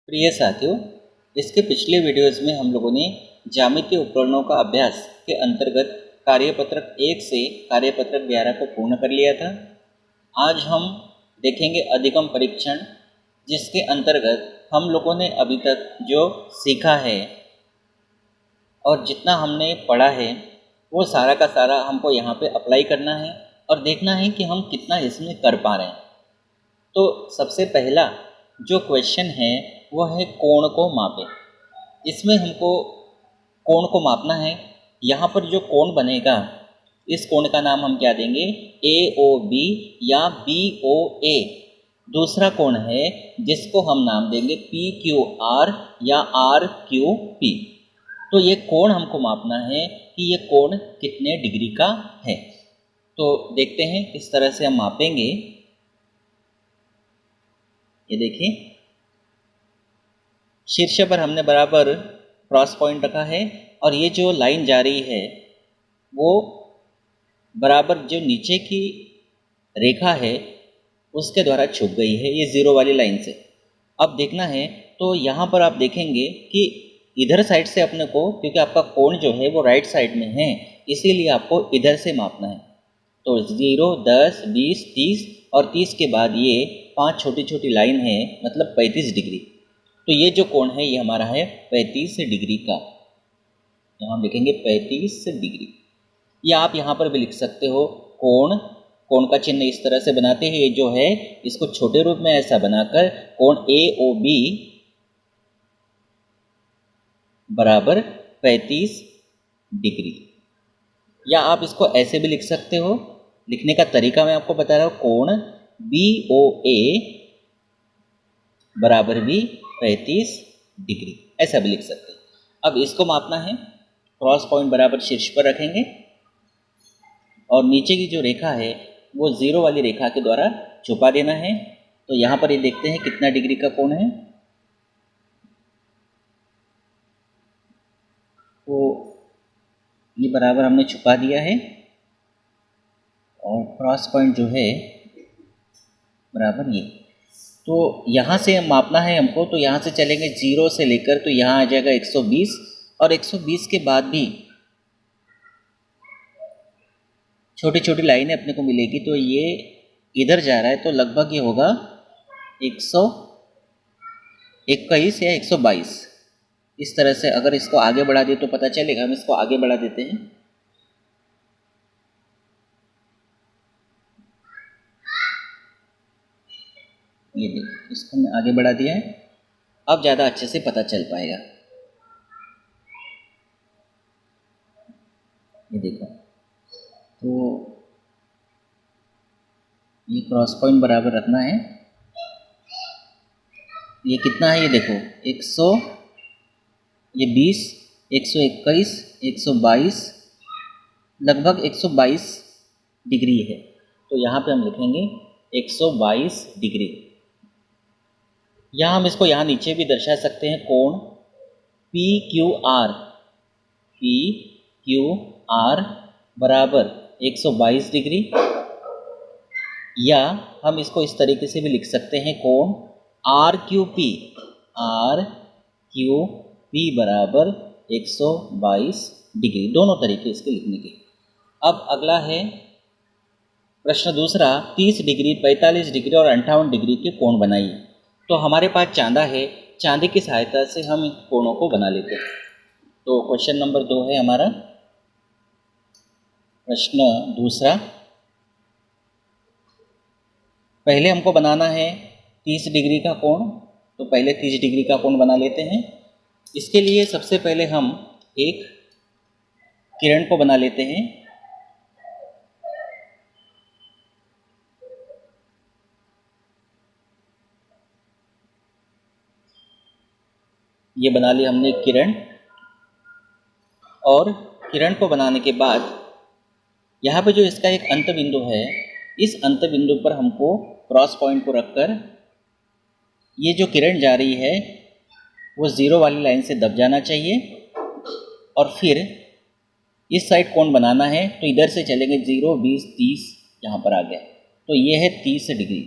प्रिय साथियों, इसके पिछले वीडियोज़ में हम लोगों ने ज्यामितीय उपकरणों का अभ्यास के अंतर्गत कार्यपत्रक 1 से कार्यपत्रक 11 को पूर्ण कर लिया था। आज हम देखेंगे अधिगम परीक्षण, जिसके अंतर्गत हम लोगों ने अभी तक जो सीखा है और जितना हमने पढ़ा है वो सारा का सारा हमको यहाँ पे अप्लाई करना है और देखना है कि हम कितना इसमें कर पा रहे हैं। तो सबसे पहला जो क्वेश्चन है वह है कोण को मापें। इसमें हमको कोण को मापना है। यहाँ पर जो कोण बनेगा, इस कोण का नाम हम क्या देंगे? AOB या BOA। दूसरा कोण है जिसको हम नाम देंगे PQR या RQP। तो ये कोण हमको मापना है कि ये कोण कितने डिग्री का है। तो देखते हैं किस तरह से हम मापेंगे। ये देखिए, शीर्ष पर हमने बराबर क्रॉस पॉइंट रखा है और ये जो लाइन जा रही है वो बराबर जो नीचे की रेखा है उसके द्वारा छुप गई है, ये ज़ीरो वाली लाइन से। अब देखना है तो यहाँ पर आप देखेंगे कि इधर साइड से अपने को, क्योंकि आपका कोण जो है वो राइट साइड में है, इसीलिए आपको इधर से मापना है। तो 0, 10, 20, 30 और 30 के बाद ये 5 छोटी छोटी लाइन है, मतलब 35 डिग्री। तो ये जो कोण है ये हमारा है 35 डिग्री का। यहाँ हम लिखेंगे 35 डिग्री। या आप यहाँ पर भी लिख सकते हो कोण। कोण का चिन्ह इस तरह से बनाते हैं, ये जो है इसको छोटे रूप में ऐसा बनाकर कोण AOB बराबर 35 डिग्री। या आप इसको ऐसे भी लिख सकते हो। लिखने का तरीका मैं आपको बता रहा हूँ, कोण BOA बराबर भी 35 डिग्री, ऐसा भी लिख सकते हैं। अब इसको मापना है। क्रॉस पॉइंट बराबर शीर्ष पर रखेंगे और नीचे की जो रेखा है वो ज़ीरो वाली रेखा के द्वारा छुपा देना है। तो यहाँ पर ये देखते हैं कितना डिग्री का कोण है। तो ये बराबर हमने छुपा दिया है और क्रॉस पॉइंट जो है बराबर ये। तो यहाँ से मापना है हमको, तो यहाँ से चलेंगे 0 से लेकर, तो यहाँ आ जाएगा 120 और 120 के बाद भी छोटी छोटी लाइनें अपने को मिलेगी। तो ये इधर जा रहा है तो लगभग ये होगा 121 या 122। इस तरह से अगर इसको आगे बढ़ा दे तो पता चलेगा। हम इसको आगे बढ़ा देते हैं। ये देखिए, इसको हमने आगे बढ़ा दिया है। अब ज़्यादा अच्छे से पता चल पाएगा। ये देखो, तो ये क्रॉस पॉइंट बराबर रखना है। ये कितना है? ये देखो 100, ये 20, 121, 122, लगभग 122 डिग्री है। तो यहाँ पे हम लिखेंगे 122 डिग्री। यहाँ हम इसको यहाँ नीचे भी दर्शा सकते हैं, कोण PQR बराबर 122 डिग्री। या हम इसको इस तरीके से भी लिख सकते हैं, कोण RQP बराबर 122 डिग्री। दोनों तरीके इसके लिखने के। अब अगला है प्रश्न दूसरा, 30 डिग्री, 45 डिग्री और 58 डिग्री के कोण बनाइए। तो हमारे पास चांदा है, चांदी की सहायता से हम इन कोणों को बना लेते हैं। तो क्वेश्चन नंबर 2 है हमारा। प्रश्न दूसरा, पहले हमको बनाना है 30 डिग्री का कोण। तो पहले 30 डिग्री का कोण बना लेते हैं। इसके लिए सबसे पहले हम एक किरण को बना लेते हैं। ये बना ली हमने किरण। और किरण को बनाने के बाद यहाँ पे जो इसका एक अंत बिंदु है, इस अंत बिंदु पर हमको क्रॉस पॉइंट को रखकर ये जो किरण जा रही है वो ज़ीरो वाली लाइन से दब जाना चाहिए। और फिर इस साइड कोण बनाना है, तो इधर से चलेंगे 0, 20, 30, यहाँ पर आ गया। तो ये है 30 डिग्री।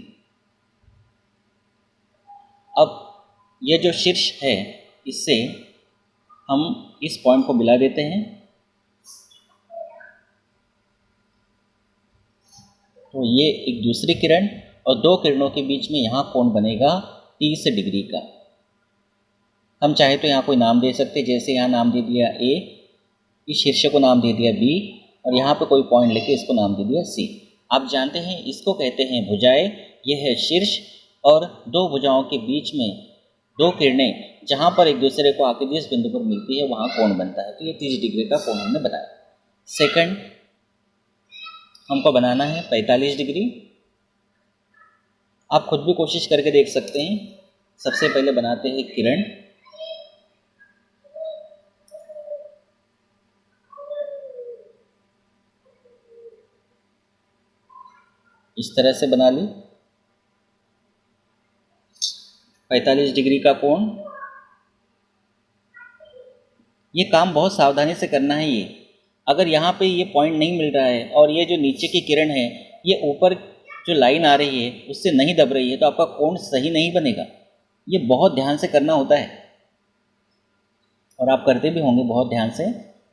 अब ये जो शीर्ष है इससे हम इस पॉइंट को मिला देते हैं। तो ये एक दूसरी किरण और दो किरणों के बीच में यहाँ कोण बनेगा 30 डिग्री का। हम चाहे तो यहाँ कोई नाम दे सकते, जैसे यहाँ नाम दे दिया A, इस शीर्ष को नाम दे दिया B और यहाँ पे कोई पॉइंट लेके इसको नाम दे दिया C। आप जानते हैं इसको कहते हैं भुजाएं। यह है शीर्ष और दो भुजाओं के बीच में दो किरणें जहाँ पर एक दूसरे को आके जिस बिंदु पर मिलती है वहाँ कोण बनता है। तो ये 30 डिग्री का कोण हमने बनाया। सेकंड हमको बनाना है 45 डिग्री। आप खुद भी कोशिश करके देख सकते हैं। सबसे पहले बनाते हैं किरण। इस तरह से बना ली 45 डिग्री का कोण। ये काम बहुत सावधानी से करना है। ये अगर यहाँ पे ये पॉइंट नहीं मिल रहा है और ये जो नीचे की किरण है ये ऊपर जो लाइन आ रही है उससे नहीं दब रही है तो आपका कोण सही नहीं बनेगा। ये बहुत ध्यान से करना होता है और आप करते भी होंगे बहुत ध्यान से।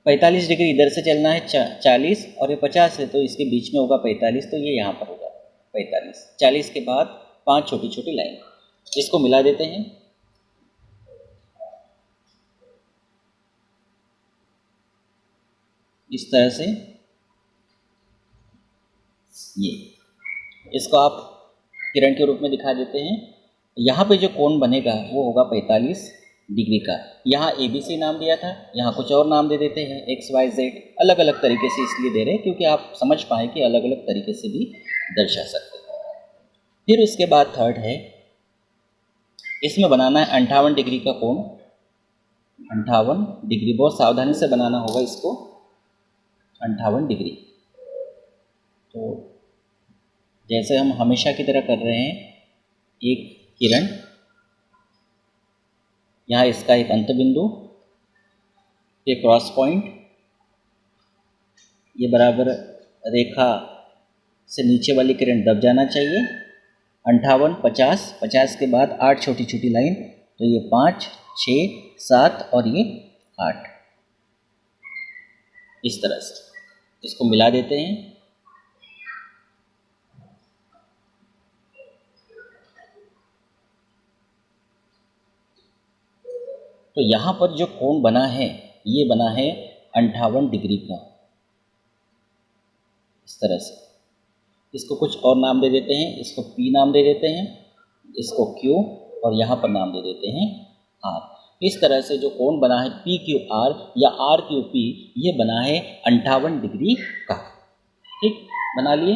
45 डिग्री इधर से चलना है 40 और ये 50 है तो इसके बीच में होगा 45, तो ये यहाँ पर होगा 45। 40 के बाद 5 छोटी छोटी लाइन, इसको मिला देते हैं। इस तरह से ये इसको आप किरण के रूप में दिखा देते हैं। यहाँ पे जो कोण बनेगा वो होगा 45 डिग्री का। यहाँ ABC नाम दिया था, यहाँ कुछ और नाम दे देते हैं XYZ, अलग अलग तरीके से इसलिए दे रहे हैं क्योंकि आप समझ पाएँ कि अलग अलग तरीके से भी दर्शा सकते हैं। फिर उसके बाद थर्ड है, इसमें बनाना है 58 डिग्री का कोण। 58 डिग्री, बहुत सावधानी से बनाना होगा इसको। 58 डिग्री। तो जैसे हम हमेशा की तरह कर रहे हैं, एक किरण, यहाँ इसका एक अंत बिंदु, ये क्रॉस पॉइंट, ये बराबर रेखा से नीचे वाली किरण दब जाना चाहिए। 58, 50, 50 के बाद 8 छोटी छोटी लाइन, तो ये 5, 6, 7 और ये 8। इस तरह से इसको मिला देते हैं। तो यहाँ पर जो कोण बना है ये बना है 58 डिग्री का। इस तरह से इसको कुछ और नाम दे देते हैं, इसको P नाम दे देते हैं, इसको Q और यहाँ पर नाम दे देते हैं R। इस तरह से जो कोण बना है PQR या RQP, ये बना है 58 डिग्री का। ठीक, बना लिए।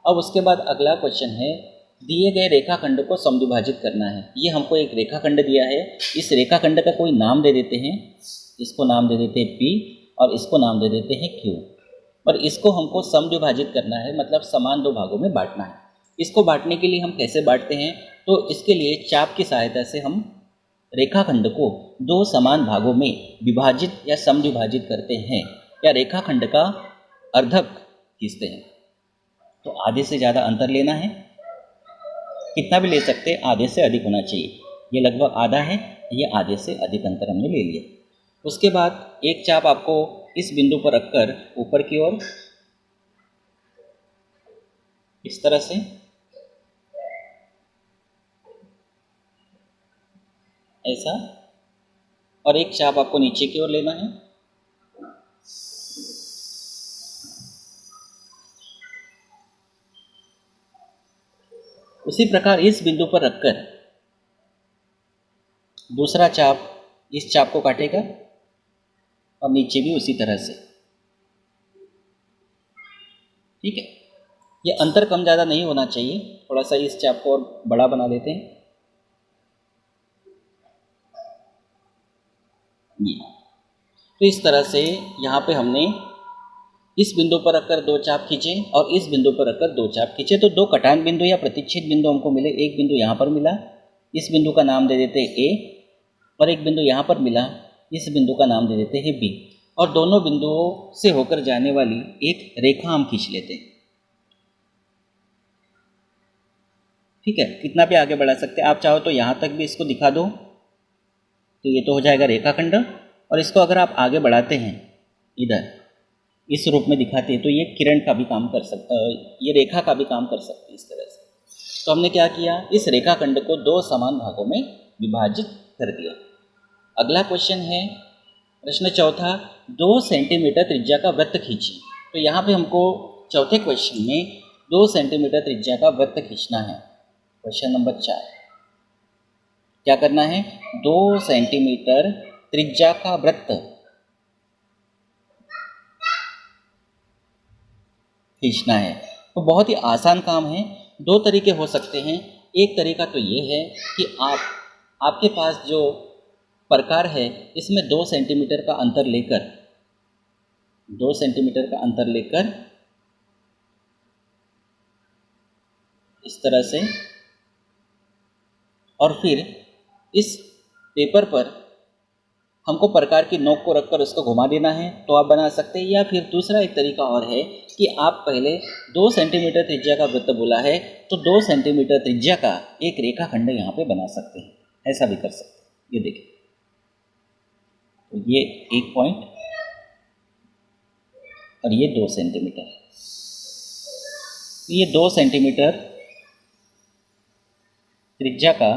अब उसके बाद अगला क्वेश्चन है, दिए गए रेखाखंड को समद्विभाजित करना है। ये हमको एक रेखाखंड दिया है, इस रेखाखंड का कोई नाम दे देते हैं। इसको नाम दे देते हैं P और इसको नाम दे देते हैं Q, और इसको हमको समद्विभाजित करना है, मतलब समान दो भागों में बांटना है। इसको बांटने के लिए हम कैसे बांटते हैं, तो इसके लिए चाप की सहायता से हम रेखाखंड को दो समान भागों में विभाजित या समद्विभाजित करते हैं, या रेखाखंड का अर्धक खींचते हैं। तो आधे से ज़्यादा अंतर लेना है, कितना भी ले सकते हैं, आधे से अधिक होना चाहिए। ये लगभग आधा है, ये आधे से अधिक अंतर हमने ले लिया। उसके बाद एक चाप आपको इस बिंदु पर रखकर ऊपर की ओर इस तरह से, ऐसा, और एक चाप आपको नीचे की ओर लेना है। उसी प्रकार इस बिंदु पर रखकर दूसरा चाप इस चाप को काटेगा और नीचे भी उसी तरह से। ठीक है, ये अंतर कम ज़्यादा नहीं होना चाहिए। थोड़ा सा इस चाप को और बड़ा बना देते हैं। ये तो इस तरह से यहाँ पे हमने इस बिंदु पर रखकर दो चाप खींचे और इस बिंदु पर रखकर दो चाप खींचे, तो दो कटान बिंदु या प्रतिच्छेद बिंदु हमको मिले। एक बिंदु यहाँ पर मिला, इस बिंदु का नाम दे देते हैं A, और एक बिंदु यहाँ पर मिला, इस बिंदु का नाम दे देते हैं B, और दोनों बिंदुओं से होकर जाने वाली एक रेखा हम खींच लेते हैं। ठीक है, कितना भी आगे बढ़ा सकते हैं। आप चाहो तो यहाँ तक भी इसको दिखा दो, तो ये तो हो जाएगा रेखाखंड। और इसको अगर आप आगे बढ़ाते हैं, इधर इस रूप में दिखाते हैं, तो ये किरण का भी काम कर सकता है, ये रेखा का भी काम कर सकते हैं इस तरह से। तो हमने क्या किया, इस रेखाखंड को दो समान भागों में विभाजित कर दिया। अगला क्वेश्चन है प्रश्न चौथा, 2 सेंटीमीटर त्रिज्या का वृत्त खींचिए। तो यहाँ पे हमको चौथे क्वेश्चन में 2 सेंटीमीटर त्रिज्या का वृत्त खींचना है। क्वेश्चन नंबर 4 क्या करना है, 2 सेंटीमीटर त्रिज्या का वृत्त खींचना है। तो बहुत ही आसान काम है। दो तरीके हो सकते हैं। एक तरीका तो ये है कि आपके पास जो प्रकार है इसमें 2 सेंटीमीटर का अंतर लेकर 2 सेंटीमीटर का अंतर लेकर इस तरह से, और फिर इस पेपर पर हमको प्रकार की नोक को रखकर उसको घुमा देना है, तो आप बना सकते हैं। या फिर दूसरा एक तरीका और है कि आप पहले 2 सेंटीमीटर त्रिज्या का वृत्त बोला है तो 2 सेंटीमीटर त्रिज्या का एक रेखाखंड यहाँ पे बना सकते हैं, ऐसा भी कर सकते हैं। ये देखिए, तो ये एक पॉइंट और ये 2 सेंटीमीटर, ये 2 सेंटीमीटर त्रिज्या का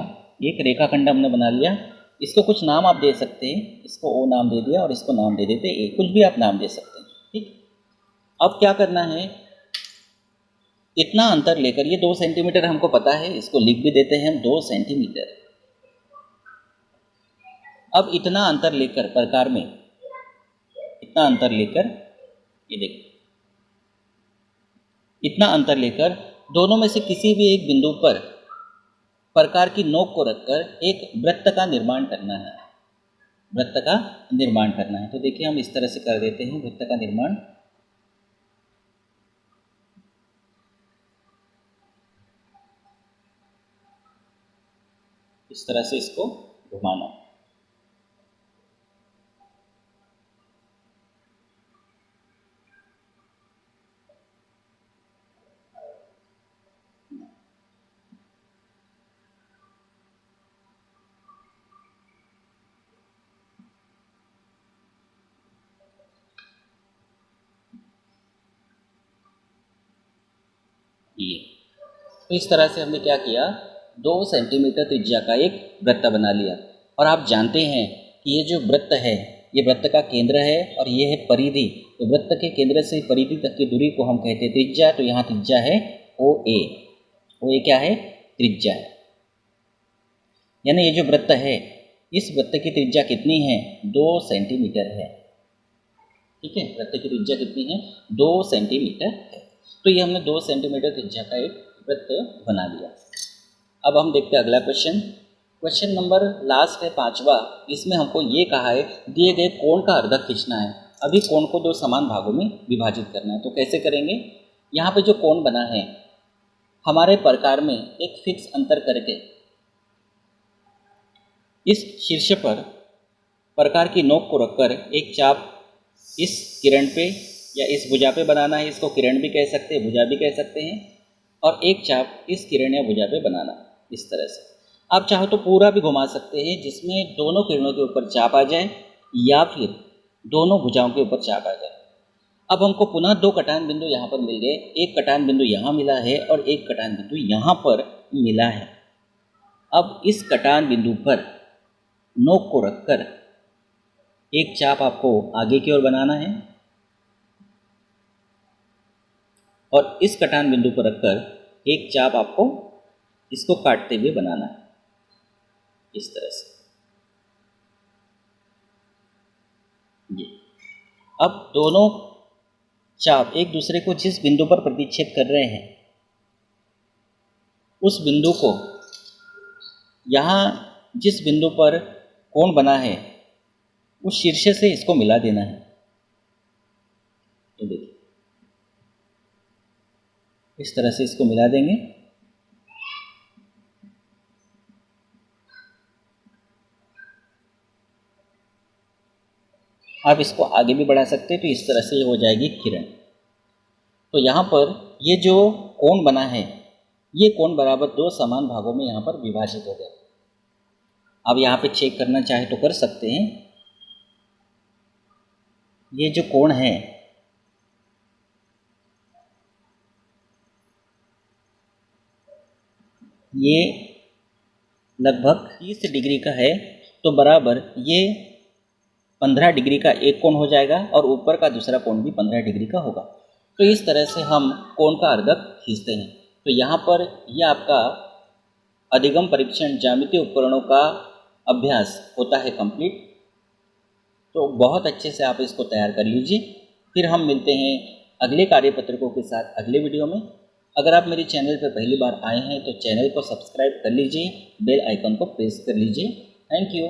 एक रेखाखंड हमने बना लिया। इसको कुछ नाम आप दे सकते हैं, इसको ओ नाम दे दिया और इसको नाम दे देते ए, कुछ भी आप नाम दे सकते हैं। ठीक, अब क्या करना है, इतना अंतर लेकर, ये 2 सेंटीमीटर हमको पता है, इसको लिख भी देते हैं हम 2 सेंटीमीटर। अब इतना अंतर लेकर प्रकार में, इतना अंतर लेकर, ये देखिए, इतना अंतर लेकर दोनों में से किसी भी एक बिंदु पर प्रकार की नोक को रखकर एक वृत्त का निर्माण करना है, वृत्त का निर्माण करना है। तो देखिए हम इस तरह से कर देते हैं वृत्त का निर्माण। इस तरह से इसको घुमाना। ये तो इस तरह से हमने क्या किया, 2 सेंटीमीटर त्रिज्या का एक वृत्त बना लिया। और आप जानते हैं कि ये जो वृत्त है, ये वृत्त का केंद्र है और ये है परिधि। तो वृत्त के केंद्र से परिधि तक की दूरी को हम कहते हैं त्रिज्या। तो यहाँ त्रिज्या है OA। OA क्या है, त्रिज्या है। यानी ये जो वृत्त है, इस वृत्त की त्रिज्या कितनी है, 2 सेंटीमीटर है। ठीक है, वृत्त की त्रिज्या कितनी है, 2 सेंटीमीटर है। तो ये हमने 2 सेंटीमीटर त्रिज्या का एक वृत्त बना लिया। अब हम देखते हैं अगला क्वेश्चन। क्वेश्चन नंबर लास्ट है 5वां। इसमें हमको ये कहा है दिए गए कोण का अर्धक खींचना है। अभी कोण को 2 समान भागों में विभाजित करना है। तो कैसे करेंगे, यहाँ पे जो कोण बना है, हमारे प्रकार में एक फिक्स अंतर करके इस शीर्ष पर प्रकार की नोक को रखकर एक चाप इस किरण पे या इस भुजा पे बनाना है। इसको किरण भी कह सकते हैं, भुजा भी कह सकते हैं। और एक चाप इस किरण या भुजा पे बनाना, इस तरह से। आप चाहो तो पूरा भी घुमा सकते हैं जिसमें दोनों किरणों के ऊपर चाप आ जाए, या फिर दोनों भुजाओं के ऊपर चाप आ जाए। अब हमको पुनः 2 कटान बिंदु यहाँ पर मिल गए। एक कटान बिंदु यहाँ मिला है और एक कटान बिंदु यहाँ पर मिला है। अब इस कटान बिंदु पर नोक को रखकर एक चाप आपको आगे की ओर बनाना है और इस कटान बिंदु पर रखकर एक चाप आपको इसको काटते हुए बनाना है, इस तरह से। ये अब दोनों चाप एक दूसरे को जिस बिंदु पर प्रतिच्छेद कर रहे हैं, उस बिंदु को, यहाँ जिस बिंदु पर कोण बना है उस शीर्ष से इसको मिला देना है। तो देखिए इस तरह से इसको मिला देंगे। आप इसको आगे भी बढ़ा सकते हैं, तो इस तरह से हो जाएगी किरण। तो यहाँ पर ये जो कोण बना है, ये कोण बराबर 2 समान भागों में यहाँ पर विभाजित हो गया। आप यहाँ पे चेक करना चाहे तो कर सकते हैं। ये जो कोण है ये लगभग 30 डिग्री का है, तो बराबर ये 15 डिग्री का एक कोण हो जाएगा और ऊपर का दूसरा कोण भी 15 डिग्री का होगा। तो इस तरह से हम कोण का अर्धक खींचते हैं। तो यहाँ पर यह आपका अधिगम परीक्षण ज्यामितीय उपकरणों का अभ्यास होता है कंप्लीट। तो बहुत अच्छे से आप इसको तैयार कर लीजिए। फिर हम मिलते हैं अगले कार्यपत्रकों के साथ अगले वीडियो में। अगर आप मेरे चैनल पर पहली बार आए हैं तो चैनल को सब्सक्राइब कर लीजिए, बेल आइकन को प्रेस कर लीजिए। Thank you.